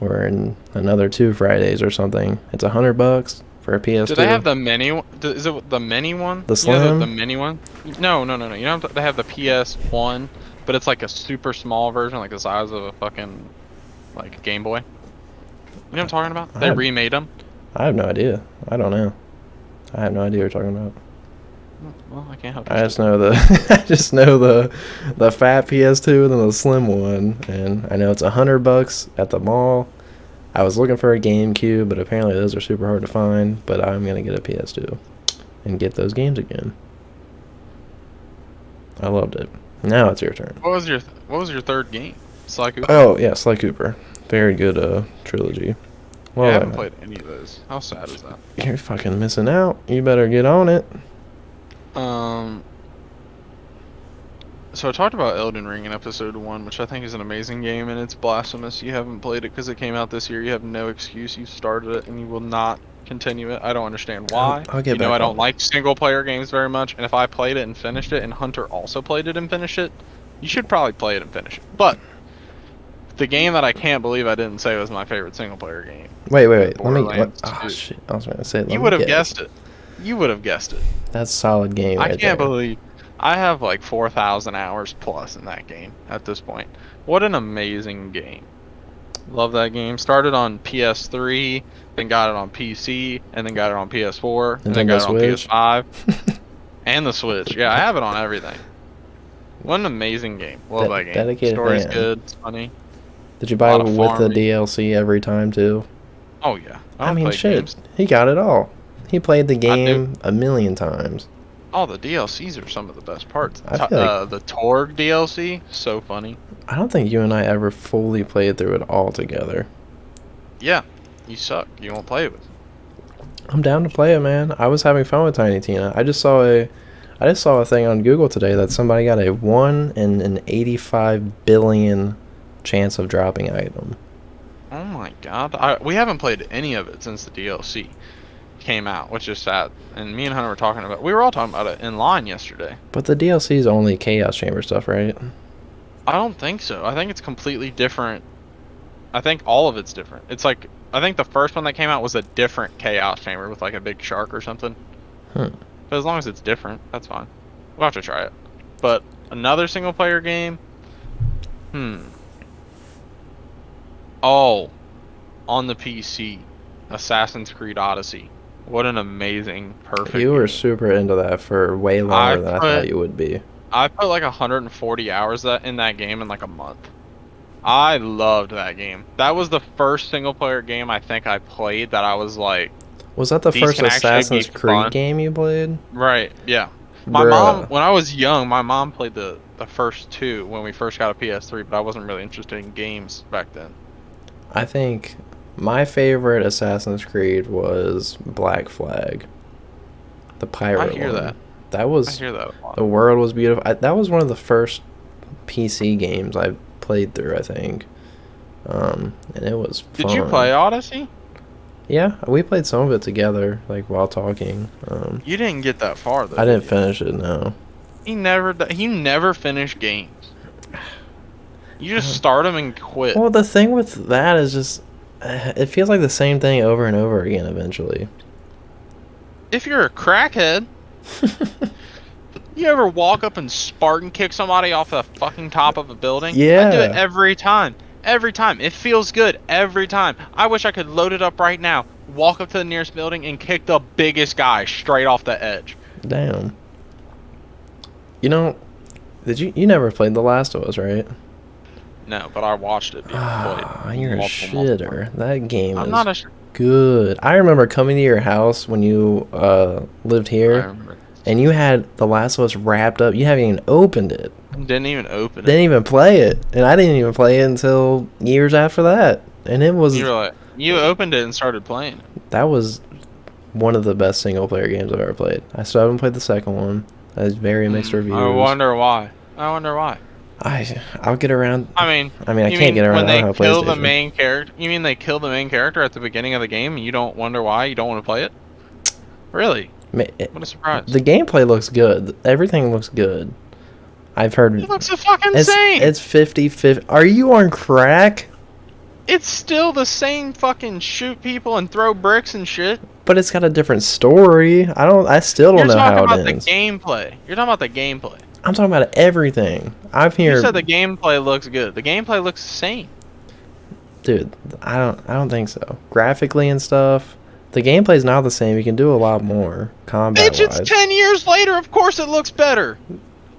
or in another 2 Fridays or something. It's $100 for a PS2. Do they have the mini one? Is it the mini one? The Slim? You know, the mini one? No. You know, they have the PS1, but it's like a super small version, like the size of a fucking, like, Game Boy. You know what I'm talking about? They remade them. I have no idea. I don't know. I have no idea what you're talking about. Well, I can't help you. I just know the fat PS2 and then the slim one, and I know it's $100 at the mall. I was looking for a GameCube, but apparently those are super hard to find. But I'm gonna get a PS2 and get those games again. I loved it. Now it's your turn. What was your third game? Sly Cooper? Oh yeah, Sly Cooper. Very good trilogy. Well, I haven't played any of those. How sad is that? You're fucking missing out. You better get on it. So I talked about Elden Ring in episode 1, which I think is an amazing game, and it's blasphemous. You haven't played it because it came out this year. You have no excuse. You started it, and you will not continue it. I don't understand why. I'll get back I don't on. like single-player games very much, and if I played it and finished it, and Hunter also played it and finished it, you should probably play it and finish it. But the game that I can't believe I didn't say was my favorite single-player game. Wait. Let me. Borderlands Oh 2. shit! I was gonna say. You would have guessed it. You would have guessed it. That's a solid game. I right can't there. believe I have like 4,000 hours plus in that game at this point. What an amazing game. Love that game. Started on PS3, then got it on PC, and then got it on PS4, and then got it on Switch. PS5. And the Switch. Yeah, I have it on everything. What an amazing game. Love that game. Dedicated Story's fan. good. It's funny. Did you buy A it lot of with the farming. DLC every time too? Oh, yeah. I don't mean, play shit. games. He got it all. He played the do. game a million times. Oh, the DLCs are some of the best parts. I feel like- The Torg DLC, so funny. I don't think you and I ever fully played through it all together. Yeah, you suck. You won't play with me. I'm down to play it, man. I was having fun with Tiny Tina. I just saw a thing on Google today that somebody got a 1 in an 85 billion chance of dropping item. Oh my god. We haven't played any of it since the DLC came out, which is sad. And me and Hunter we were all talking about it in line yesterday. But the DLC is only Chaos Chamber stuff, right? I don't think so. I think it's completely different. I think all of it's different. It's like, I think the first one that came out was a different Chaos Chamber with like a big shark or something. But as long as it's different, that's fine. We'll have to try it. But another single player game? Oh, on the PC, Assassin's Creed Odyssey. What an amazing, perfect You were game. super into that for way longer than I thought you would be. I put like 140 hours in that game in like a month. I loved that game. That was the first single player game I think I played that I was like, Was that the These first can actually Assassin's be Creed fun. game you played? right, yeah. My Bruh. mom, when I was young, my mom played the first two when we first got a PS3, but I wasn't really interested in games back then. I think my favorite Assassin's Creed was Black Flag. The pirate I hear one. that. That I was hear that a lot. the world was beautiful. That was one of the first PC games I played through, I think. And it was fun. Did you play Odyssey? Yeah, we played some of it together, like while talking. You didn't get that far though. I didn't did you? finish it, no. He never finished games. You just start them and quit. Well, the thing with that is just, it feels like the same thing over and over again eventually. If you're a crackhead, you ever walk up and Spartan kick somebody off the fucking top of a building? Yeah. I do it every time. Every time. It feels good every time. I wish I could load it up right now, walk up to the nearest building and kick the biggest guy straight off the edge. Damn. You know, you never played The Last of Us, right? No, but I watched it being played. You're a multiple shitter. That game I'm is not a good. I remember coming to your house when you lived I here, remember. and you had The Last of Us wrapped up. You haven't even opened it. Didn't even open it. Didn't even play it, and I didn't even play it until years after that. And it was You were like, you opened it and started playing it. that was one of the best single player games I've ever played. I still haven't played the second one. That has very mixed reviews. I wonder why. I'll get around. I mean, I you can't get around. when I they don't have a kill the PlayStation. main character. You mean they kill the main character at the beginning of the game, and you don't wonder why? You don't want to play it? Really? What a surprise! The gameplay looks good. Everything looks good. I've heard It looks fucking it's insane. it's 50-50. Are you on crack? It's still the same fucking shoot people and throw bricks and shit. But it's got a different story. I still don't know how You're talking it about ends. the gameplay. You're talking about the gameplay. I'm talking about everything. I've You here, said the gameplay looks good. The gameplay looks the same. dude. I don't think so. Graphically and stuff, the gameplay's not the same. You can do a lot more combat Bitch, it's wise. 10 years later. Of course it looks better.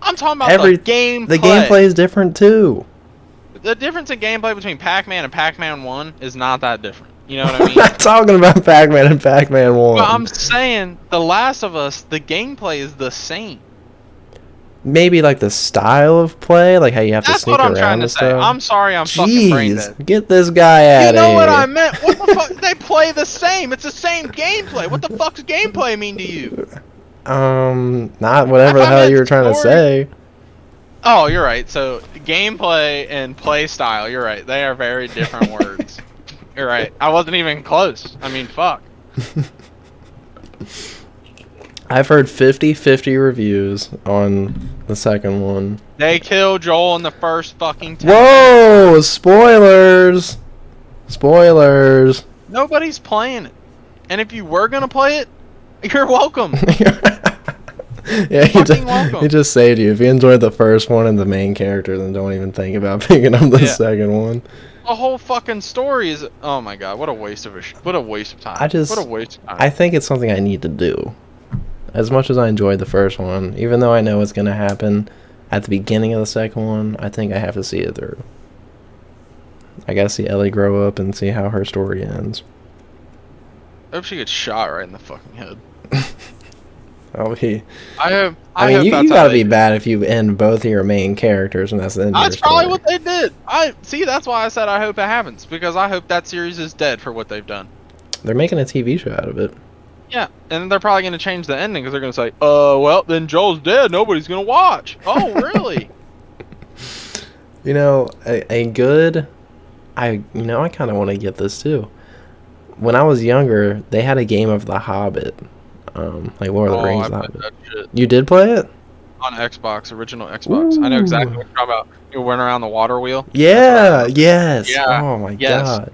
I'm talking about Every the gameplay. The gameplay is different too. the difference in gameplay between Pac-Man and Pac-Man 1 is not that different. You know what I I'm mean? not talking about Pac-Man and Pac-Man 1. Well, I'm saying The Last of Us, the gameplay is the same. Maybe like the style of play, like how you have to sneak around and stuff. That's what I'm trying to say. I'm sorry, I'm fucking brain dead. Jeez, get this guy out of here. You know what I meant? What the fuck? They play the same. It's the same gameplay. What the fuck does gameplay mean to you? Not whatever the hell you were trying to say. Oh, you're right. So gameplay and play style, you're right. They are very different words. You're right. I wasn't even close. I mean, fuck. I've heard 50-50 reviews on the second one. They kill Joel in the first fucking 10 Whoa! Minutes. Spoilers! Spoilers! Nobody's playing it. And if you were gonna play it, you're welcome. Yeah, he just saved you. If you enjoyed the first one and the main character, then don't even think about picking up the second one. The whole fucking story is, oh my god, what a waste of time. What a waste of time. I think it's something I need to do. As much as I enjoyed the first one, even though I know what's going to happen at the beginning of the second one, I think I have to see it through. I got to see Ellie grow up and see how her story ends. I hope she gets shot right in the fucking head. I mean, you gotta be bad if you end both of your main characters and that's the end of your story. That's probably what they did. That's why I said I hope it happens, because I hope that series is dead for what they've done. They're making a TV show out of it. Yeah, and they're probably gonna change the ending because they're gonna say, well, then Joel's dead. Nobody's gonna watch. Oh, really? You know, I kind of want to get this too. When I was younger, they had a game of The Hobbit. Like Lord of the Rings. You did play it? On Xbox, original Xbox. Ooh. I know exactly what you're talking about. You went around the water wheel. Yeah, yes. Yeah. Oh my god.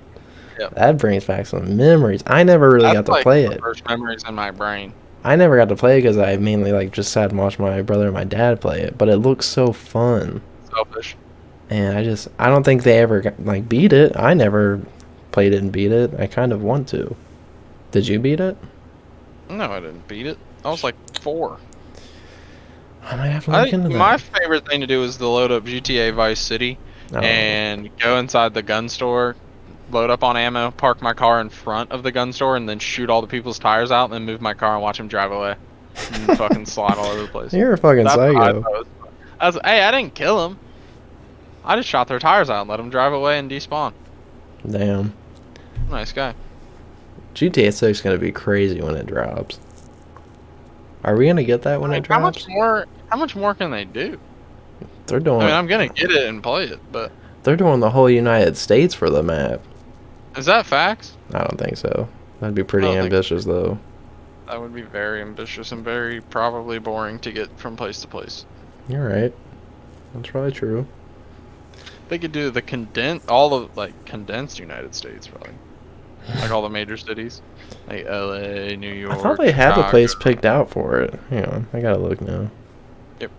Yep. That brings back some memories. I never really got to play it. First memories in my brain. I never got to play it because I mainly just sat and watched my brother and my dad play it. But it looks so fun. Selfish. And I don't think they ever beat it. I never played it and beat it. I kind of want to. Did you beat it? No, I didn't beat it. I was like 4. I might have to look into that. My favorite thing to do is to load up GTA Vice City and go inside the gun store, load up on ammo, park my car in front of the gun store, and then shoot all the people's tires out, and then move my car and watch them drive away. And fucking slide all over the place. You're a fucking psycho. Hey, I didn't kill them. I just shot their tires out and let them drive away and despawn. Damn. Nice guy. GTA 6 is going to be crazy when it drops. Are we going to get that when it drops? How much more can they do? They're doing. I'm going to get it and play it, but they're doing the whole United States for the map. Is that facts? I don't think so. That'd be pretty ambitious, though. That would be very ambitious and very probably boring to get from place to place. You're right. That's probably true. They could do the condensed United States, probably. Like all the major cities, like LA, New York. I thought they had the place picked out for it. Hang on, I gotta look now. Yep.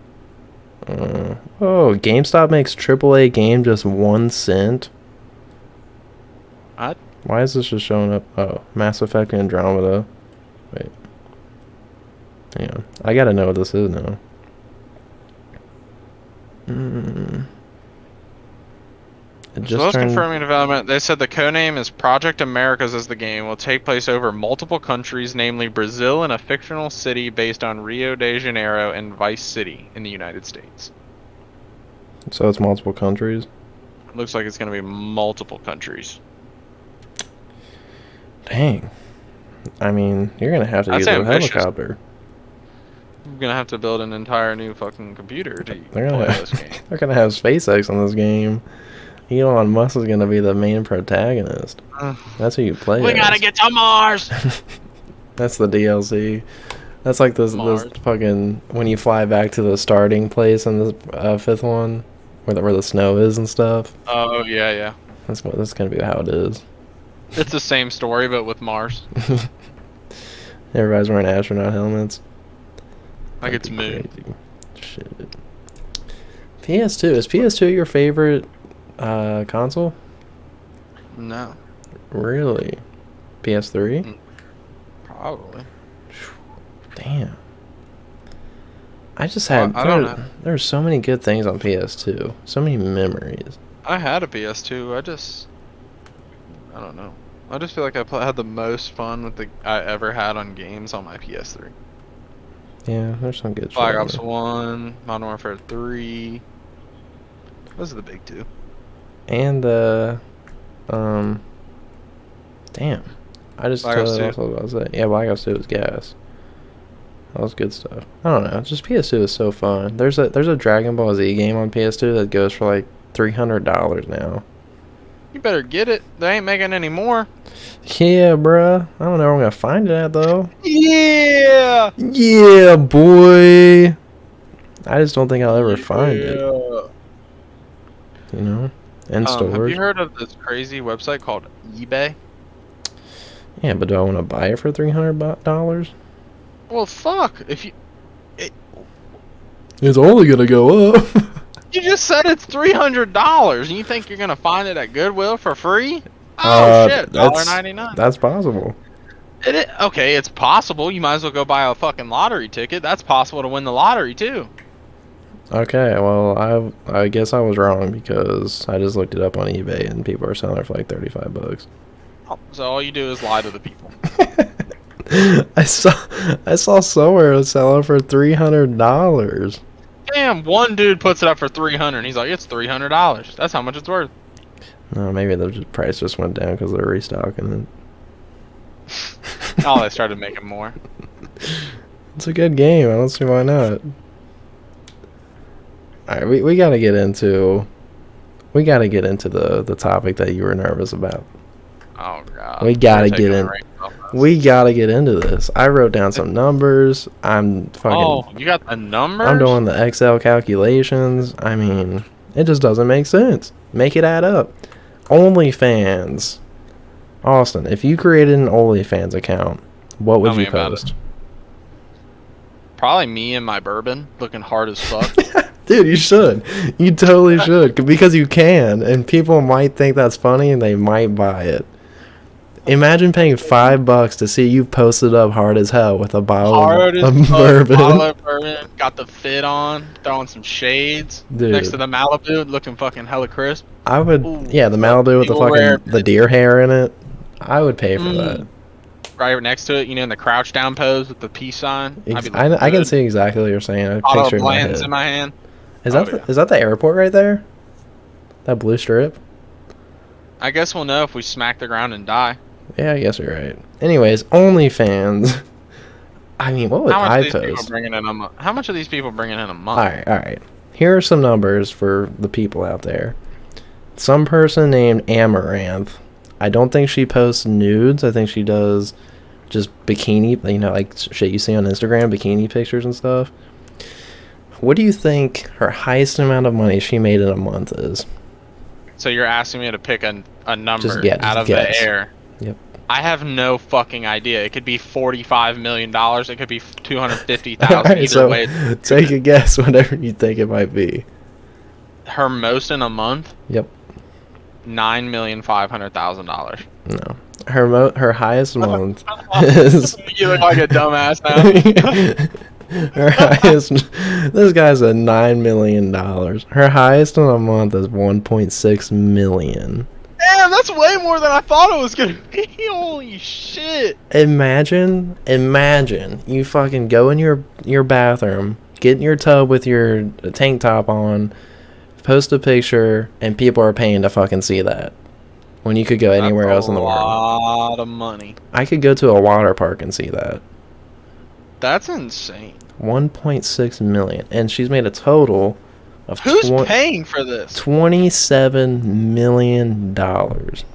Oh, GameStop makes AAA game just 1 cent. What? Why is this just showing up? Oh, Mass Effect Andromeda. Wait. Hang on, I gotta know what this is now. Just confirming development. They said the codename is Project Americas as the game will take place over multiple countries, namely Brazil and a fictional city based on Rio de Janeiro and Vice City in the United States. So it's multiple countries? It looks like it's going to be multiple countries. Dang. I mean, you're going to have to use a helicopter. I'm going to have to build an entire new fucking computer to play this game. They're going to have SpaceX on this game. Elon Musk is going to be the main protagonist. That's who you play We gotta get to Mars! That's the DLC. That's like this fucking... When you fly back to the starting place in the 5th one, where the snow is and stuff. Oh, yeah. That's going to be how it is. It's the same story, but with Mars. Everybody's wearing astronaut helmets. Like it's Moon. Shit. PS2. Is PS2 your favorite... console? No. Really? PS3? Probably. Damn. I just had... I don't know. There were so many good things on PS2. So many memories. I had a PS2. I don't know. I just feel like had the most fun with I ever had on games on my PS3. Yeah, there's some good shit. Black Ops 1, Modern Warfare 3. Those are the big two. And damn. I just Black Ops totally 2. also about to say. Yeah, Black Ops 2 was gas. That was good stuff. I don't know. Just PS2 is so fun. There's a Dragon Ball Z game on PS2 that goes for like $300 now. You better get it. They ain't making any more. Yeah, bruh. I don't know where I'm gonna find it at though. Yeah. Yeah, boy. I just don't think I'll ever find it. You know? And stores. Have you heard of this crazy website called eBay? Yeah, but do I want to buy it for $300? Well, fuck. It's only gonna go up. You just said it's $300, and you think you're gonna find it at Goodwill for free? Oh shit, $1.99. That's possible. Okay, it's possible. You might as well go buy a fucking lottery ticket. That's possible to win the lottery too. Okay, well I guess I was wrong because I just looked it up on eBay and people are selling it for like $35. So all you do is lie to the people. I saw somewhere it was selling for $300. Damn, one dude puts it up for $300 and he's like, it's $300. That's how much it's worth. No, maybe the price just went down because they're restocking it. Oh, they started making more. It's a good game. I don't see why not. Alright, we gotta get into the topic that you were nervous about. Oh god. We gotta get into this. I wrote down some numbers. I'm fucking. Oh, you got the numbers? I'm doing the Excel calculations. I mean, it just doesn't make sense. Make it add up. OnlyFans. Austin, if you created an OnlyFans account, what would you post? Probably me and my bourbon looking hard as fuck. Dude, you should. You totally should. Because you can. And people might think that's funny and they might buy it. Imagine paying $5 to see you posted up hard as hell with a bottle of bourbon. Got the fit on, throwing some shades. Dude. Next to the Malibu, looking fucking hella crisp. I would, yeah, the Malibu with the deer hair in it. I would pay for that. Right next to it, in the crouch down pose with the peace sign. I can see exactly what you're saying. I picture it in my hand. Is that the airport right there? That blue strip? I guess we'll know if we smack the ground and die. Yeah, I guess you're right. Anyways, OnlyFans. I mean, what would I post? How much are these people bringing in a month? Alright. Here are some numbers for the people out there. Some person named Amaranth. I don't think she posts nudes. I think she does just bikini, like shit you see on Instagram, bikini pictures and stuff. What do you think her highest amount of money she made in a month is? So you're asking me to pick a number out of guess. The air. Yep. I have no fucking idea. It could be $45 million. It could be $250,000. Right, either so way. Take a guess, whatever you think it might be. Her most in a month? Yep. $9,500,000. No. Her highest month is... You look like a dumbass now. Her highest... This guy's at $9 million. Her highest in a month is $1.6 million. Damn, that's way more than I thought it was gonna be. Holy shit. Imagine you fucking go in your bathroom, get in your tub with your tank top on, post a picture, and people are paying to fucking see that. When you could go anywhere else in the world. A lot of money. I could go to a water park and see that. That's insane. 1.6 million. And she's made a total of... Who's paying for this? $27 million. Dude.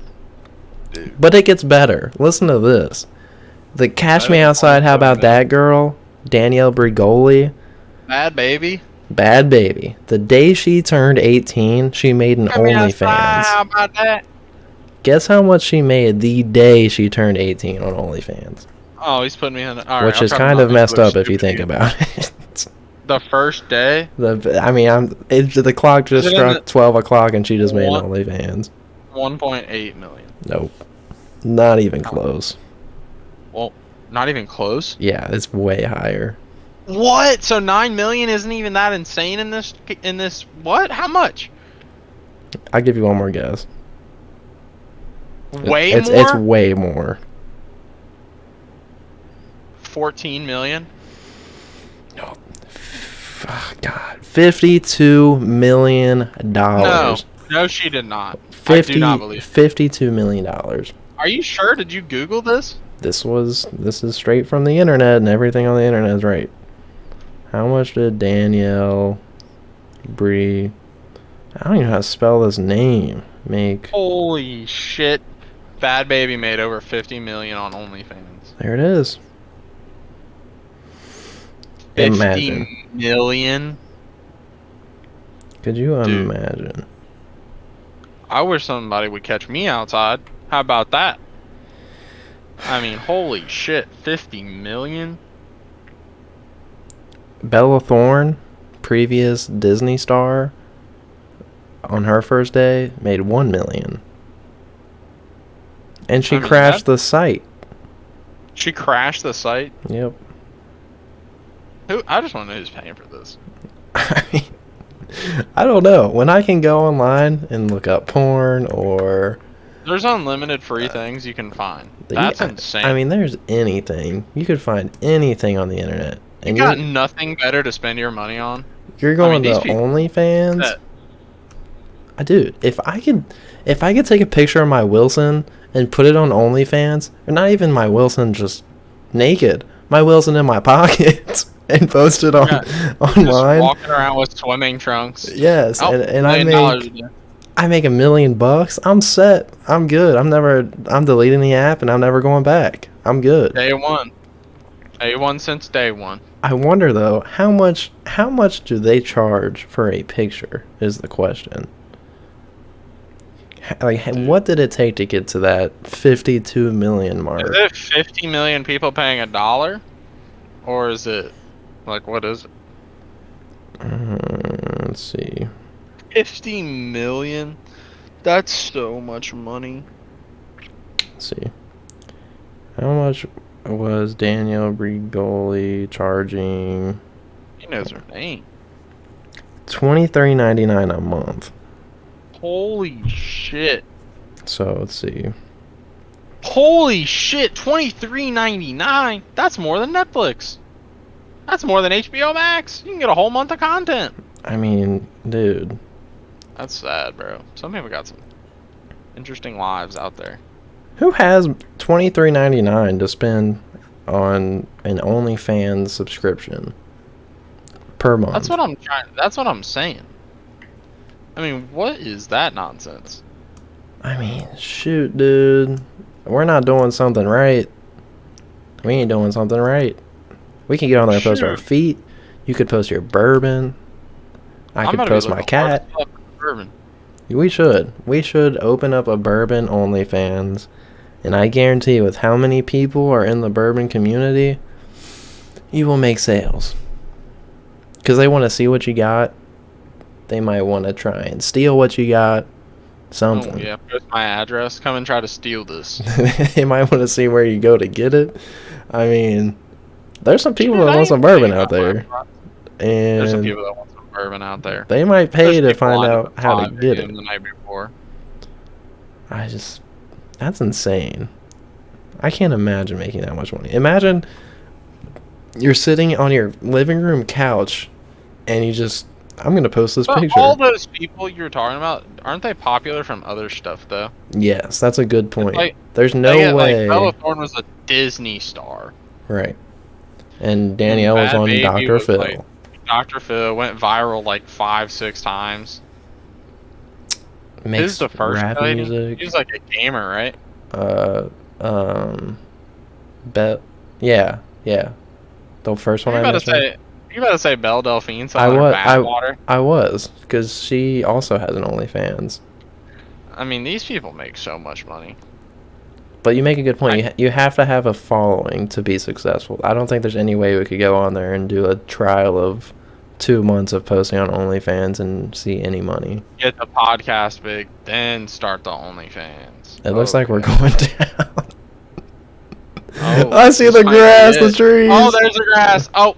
But it gets better. Listen to this. The Catch Me Outside, How About That girl, Danielle Brigoli. Bad baby. The day she turned 18, she made an OnlyFans. How about that? Guess how much she made the day she turned 18 on OnlyFans? Oh, he's putting me in. Which is kind of messed up if you think about it. The first day? The clock just struck 12 o'clock and she just made an OnlyFans. 1.8 million. Nope. Not even close. Well, not even close? Yeah, it's way higher. What? So 9 million isn't even that insane in this what? How much? I'll give you one more guess. Way It's more? way more. 14 million? No. God. $52 million. No, she did not. I do not believe it. $52 million. Are you sure? Did you Google this? This is straight from the internet, and everything on the internet is right. How much did Danielle Bree, I don't even know how to spell this name, make? Holy shit. Bad Baby made over 50 million on OnlyFans. There it is. 50 Imagine. million? Could you Dude. imagine? I wish somebody would catch me outside. How about that? I mean, holy shit. 50 million? Bella Thorne, previous Disney star, on her first day made $1 million. And she crashed the site. She crashed the site? Yep. I just want to know who's paying for this. I mean, I don't know. When I can go online and look up porn or... There's unlimited free things you can find. That's insane. I mean, there's anything. You could find anything on the internet. And you got nothing better to spend your money on? You're going to OnlyFans? Dude, if I could take a picture of my Wilson and put it on OnlyFans, or not even my Wilson just naked, my Wilson in my pocket, and post it online. Just walking around with swimming trunks. Yes, and I make $1 million. I'm set. I'm good. I'm deleting the app and I'm never going back. I'm good. Day one. A1 since day one. I wonder though, how much do they charge for a picture is the question. Like, what did it take to get to that 52 million mark? Is it 50 million people paying $1? Or is it, like, what is it? Let's see. 50 million? That's so much money. Let's see. How much was Danielle Brigoli charging? He knows her name. $23.99 a month. Holy shit. So let's see. Holy shit, $23.99? That's more than Netflix. That's more than HBO Max. You can get a whole month of content. I mean, dude. That's sad, bro. Some people got some interesting lives out there. Who has $23.99 to spend on an OnlyFans subscription per month? That's what I'm saying. I mean, what is that nonsense? I mean, shoot, dude. We're not doing something right. We ain't doing something right. We can get on there and post our feet. You could post your bourbon. I could post my cat. Bourbon. We should. We should open up a bourbon OnlyFans. And I guarantee with how many people are in the bourbon community, you will make sales. Because they want to see what you got. They might want to try and steal what you got. Something. Oh, yeah, post my address. Come and try to steal this. They might want to see where you go to get it. I mean, there's some people that want some bourbon out there. And there's some people that want some bourbon out there. They might pay to find out how to get it. The night before. That's insane. I can't imagine making that much money. Imagine you're sitting on your living room couch and I'm going to post this picture. All those people you're talking about, aren't they popular from other stuff, though? Yes, that's a good point. Like, there's no way. Like, Bella Thorne was a Disney star. Right. And Danielle was on Dr. Phil. Like, Dr. Phil went viral like 5-6 times. Makes This is the first rap music. He was like a gamer, right? Yeah. The first one I mentioned. You about to say Belle Delphine selling her bathwater? I was, because she also has an OnlyFans. I mean, these people make so much money. But you make a good point. You have to have a following to be successful. I don't think there's any way we could go on there and do a trial of 2 months of posting on OnlyFans and see any money. Get the podcast big, then start the OnlyFans. It looks like we're going down. Oh, I see the grass, the trees. Oh, there's the grass. Oh.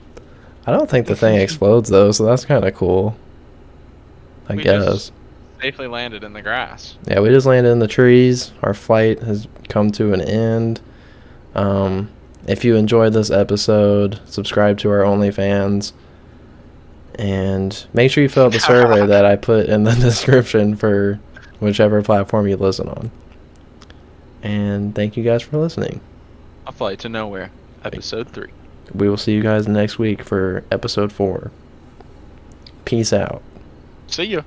I don't think the thing explodes though, so that's kind of cool. I guess. safely landed in the grass. Yeah, we just landed in the trees. Our flight has come to an end. If you enjoyed this episode, subscribe to our OnlyFans. And make sure you fill out the survey that I put in the description for whichever platform you listen on. And thank you guys for listening. A Flight to Nowhere, episode 3. We will see you guys next week for episode 4. Peace out. See ya.